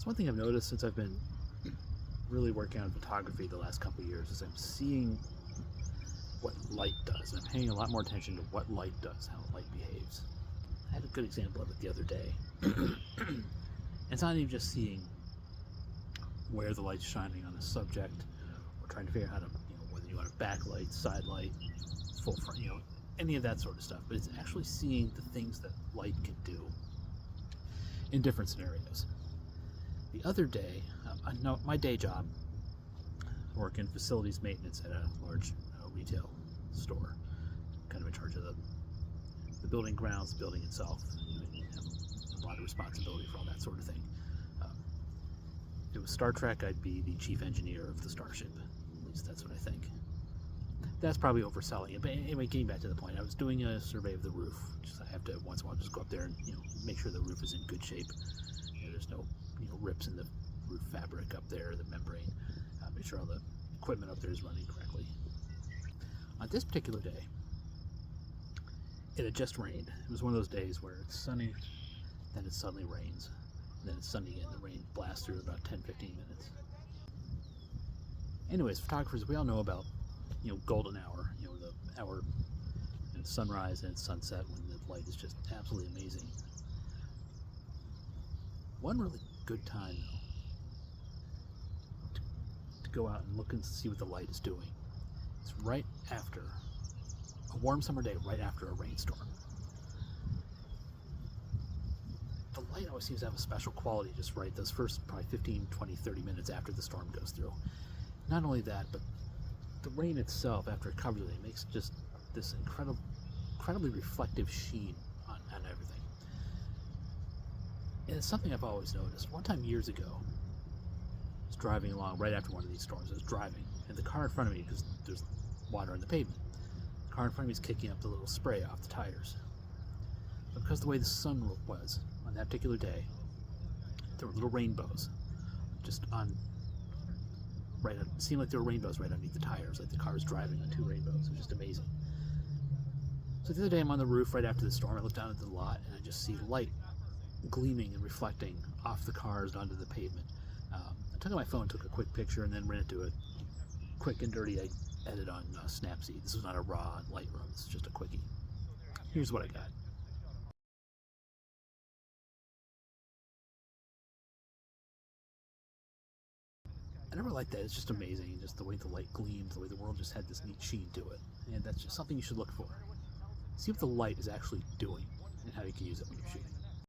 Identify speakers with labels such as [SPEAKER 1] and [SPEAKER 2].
[SPEAKER 1] So one thing I've noticed since I've been really working on photography the last couple of years is I'm seeing what light does. I'm paying a lot more attention to what light does, how light behaves. I had a good example of it the other day. It's not even just seeing where the light's shining on a subject, or trying to figure out how to, whether you want a backlight, side light, full front, any of that sort of stuff. But it's actually seeing the things that light can do in different scenarios. The other day, my day job, I work in facilities maintenance at a large retail store, kind of in charge of the building grounds, the building itself. You have a lot of responsibility for all that sort of thing. If it was Star Trek, I'd be the chief engineer of the starship. At least that's what I think. That's probably overselling it. But anyway, getting back to the point, I was doing a survey of the roof. I have to once in a while just go up there and make sure the roof is in good shape. There's no rips in the roof fabric up there, the membrane. Make sure all the equipment up there is running correctly. On this particular day, it had just rained. It was one of those days where it's sunny, then it suddenly rains, then it's sunny again. The rain blasts through about 10-15 minutes. Anyways, photographers, we all know about golden hour, the hour at sunrise and sunset when the light is just absolutely amazing. One really good time though to go out and look and see what the light is doing. It's right after a warm summer day, right after a rainstorm. The light always seems to have a special quality just right those first probably 15, 20, 30 minutes after the storm goes through. Not only that, but the rain itself, after it covers it, makes just this incredibly reflective sheen on everything. And it's something I've always noticed. One time years ago, I was driving along right after one of these storms. I was driving, and the car in front of me, because there's water on the pavement, the car in front of me is kicking up the little spray off the tires. But because of the way the sun was on that particular day, there were little rainbows just on it seemed like there were rainbows right underneath the tires, like the car was driving on two rainbows. It was just amazing. So the other day I'm on the roof right after the storm. I look down at the lot and I just see light gleaming and reflecting off the cars onto the pavement. I took out my phone, took a quick picture, and then ran it to a quick and dirty edit on Snapseed. This was not a raw Lightroom, this is just a quickie. Here's what I got. I never liked that. It's just amazing, just the way the light gleams, the way the world just had this neat sheen to it. And that's just something you should look for. See what the light is actually doing and how you can use it when you're shooting.